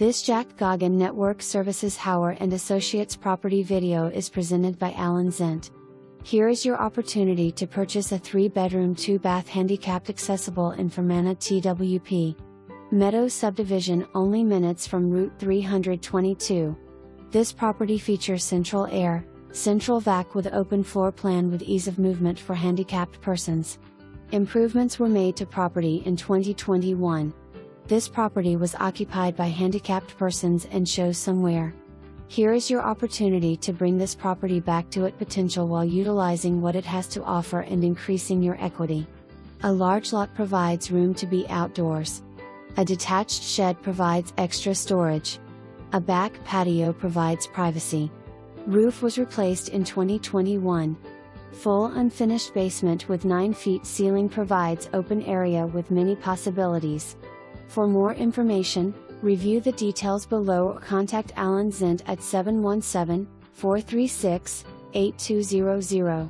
This Gaughen Network Services Hauer and Associates property video is presented by Alan Zent. Here is your opportunity to purchase a 3-bedroom 2-bath handicapped accessible in Fermanagh Twp. Meadows subdivision, only minutes from Route 322. This property features central air, central vac with open floor plan with ease of movement for handicapped persons. Improvements were made to property in 2021. This property was occupied by handicapped persons and shows some wear. Here is your opportunity to bring this property back to its potential while utilizing what it has to offer and increasing your equity. A large lot provides room to be outdoors. A detached shed provides extra storage. A back patio provides privacy. Roof was replaced in 2021. Full unfinished basement with 9 feet ceiling provides open area with many possibilities. For more information, review the details below or contact Alan Zent at 717-436-8200.